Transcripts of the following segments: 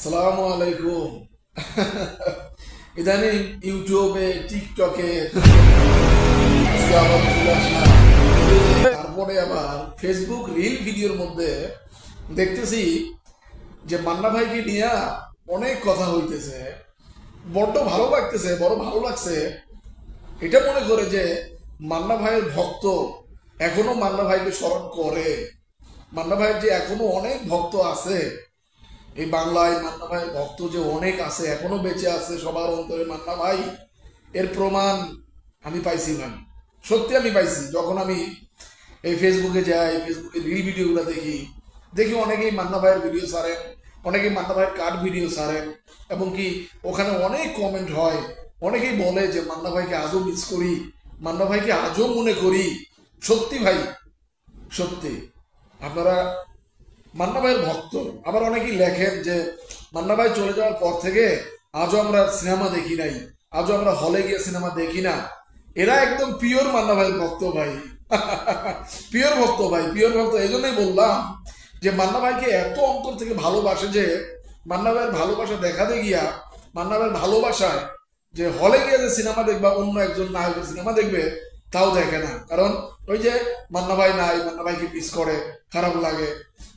সালামু আলাইকুম। ইদানিং ইউটিউবে টিকটকে আজকে আবার চলে আসলাম। তারপরে আবার ফেসবুক রিল ভিডিওর মধ্যে দেখতেছি যে মান্না ভাইকে নিয়ে অনেক কথা হইতেছে। বড্ড ভালো লাগতেছে, বড় ভালো লাগছে। এটা মনে করে যে মান্না ভাইয়ের ভক্ত এখনো মান্না ভাইকে স্মরণ করে। মান্না ভাইয়ের যে এখনো অনেক ভক্ত আছে এই বাংলায়, মান্না ভাইয়ের ভক্ত যে অনেক আছে, এখনো বেঁচে আছে সবার অন্তরে মান্না ভাই, এর প্রমাণ আমি পাইছি ভাই। সত্যি আমি পাইছি। যখন আমি এই ফেসবুকে যাই, ফেসবুকে রিল ভিডিওগুলো দেখি, দেখি অনেকেই মান্না ভাইয়ের ভিডিও ছাড়েন, অনেকেই মান্না ভাইয়ের কাট ভিডিও ছাড়েন, এবং কি ওখানে অনেক কমেন্ট হয়। অনেকেই বলে যে মান্না ভাইকে আজও মিস করি, মান্না ভাইকে আজও মনে করি। সত্যি ভাই, সত্যি আপনারা মান্না ভাইয়ের ভক্ত। আবার অনেকেই লেখেন যে মান্না ভাই চলে যাওয়ার পর থেকে আজও আমরা সিনেমা দেখি নাই, আজও আমরা হলে গিয়ে সিনেমা দেখি না। এরা একদম পিওর মান্না ভাইয়ের ভক্ত ভাই। পিওর ভক্ত ভাই, পিওর ভক্ত। এই জন্যই বললাম যে মান্না ভাইকে এত অন্তর থেকে ভালোবাসে যে মান্না ভাইয়ের ভালোবাসা দেখাতে গিয়া, মান্না ভাইয়ের ভালোবাসায় যে হলে গিয়ে যে সিনেমা দেখবা, অন্য একজন নায়কের সিনেমা দেখবে, তাও দেখে না। কারণ ওই যে মান্না ভাই নাই, মান্না ভাইকে মিস করে, খারাপ লাগে।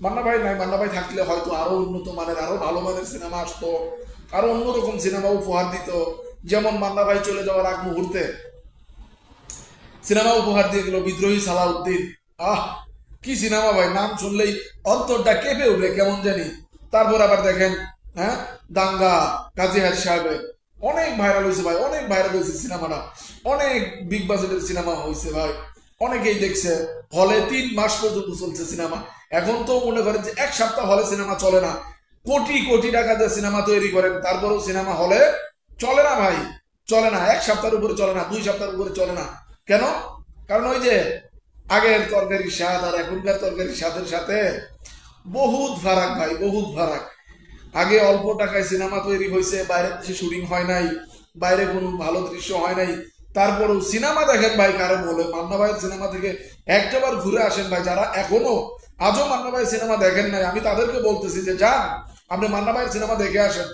মান্না ভাই নাই, মান্না ভাই থাকলে হয়তো আরো উন্নত মানের, আরো ভালো মানের সিনেমা আসতো, আরো অন্যরকম সিনেমা উপহার দিত। যেমন মান্না ভাই চলে যাওয়ার আগ মুহূর্তে সিনেমা উপহার দিয়ে গেল বিদ্রোহী সালাউদ্দিন। আহ, কি সিনেমা ভাই! নাম শুনলেই অন্তরটা কেঁপে উঠে কেমন জানি। তারপর আবার দেখেন, হ্যাঁ, দাঙ্গা, কাজী হাজ সাহেবের অনেক ভাইরাল হয়েছে ভাই, অনেক ভাইরাল হয়েছে সিনেমাটা। অনেক বিগ বাজেটের সিনেমা হয়েছে ভাই, অনেকেই দেখছে। হলে 3 মাস পর্যন্ত চলছে সিনেমা। এখন তো মনে করেন যে এক সপ্তাহ হলে সিনেমা চলে না। কোটি কোটি টাকা দিয়ে সিনেমা তৈরি করেন, তারপরেও সিনেমা হলে চলে না ভাই, চলে না। এক সপ্তাহের উপরে চলে না, 2 সপ্তাহের উপরে চলে না। কেন? কারণ ওই যে আগের তরকারির স্বাদ আর এখনকার তরকারির স্বাদের সাথে বহুত ফারাক ভাই, বহুত ফারাক। আগে অল্প টাকায় সিনেমা তৈরি হয়েছে, বাইরের দেশে শুটিং হয় নাই, বাইরে কোনো ভালো দৃশ্য হয় নাই, তারপরেও সিনেমা দেখেন ভাই। কারো বলে মান্না ভাইয়ের সিনেমা থেকে একটাবার ঘুরে আসেন ভাই। যারা এখনো আজও মান্না ভাইয়ের সিনেমা দেখেন নাই, আমি তাদেরকে বলতেছি যে যান, আপনি মান্না ভাইয়ের সিনেমা দেখে আসেন।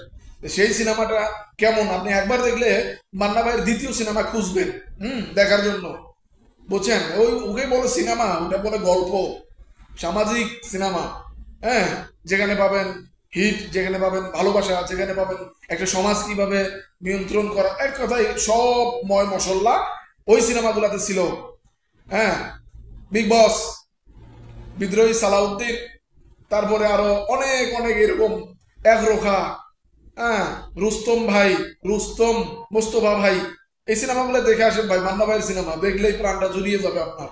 সেই সিনেমাটা কেমন আপনি একবার দেখলে মান্না ভাইয়ের দ্বিতীয় সিনেমা খুঁজবেন দেখার জন্য। বুঝছেন? ওই ওকে বলে সিনেমা, ওটা বলে গল্প, সামাজিক সিনেমা। হ্যাঁ, যেখানে পাবেন হিট, যেখানে পাবেন ভালোবাসা, যেখানে পাবেন একটা সমাজ কিভাবে নিয়ন্ত্রণ করা, এক কথায় সব ময় মশলা ওই সিনেমাগুলোতে ছিল। হ্যাঁ, বিগ বস, বিদ্রোহী সালাউদ্দিন, তারপরে আরো অনেক অনেক এরকম, একরোখা, হ্যাঁ, রুস্তম ভাই, রুস্তম, মোস্তফা ভাই, এই সিনেমাগুলো দেখে আসেন ভাই। মান্না ভাইয়ের সিনেমা দেখলেই প্রাণটা জুড়িয়ে যাবে আপনার।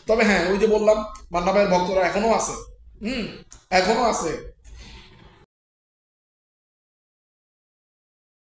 তবে হ্যাঁ, ওই যে বললাম, মান্না ভাইয়ের ভক্তরা এখনো আছে। হুম, এখনো আছে।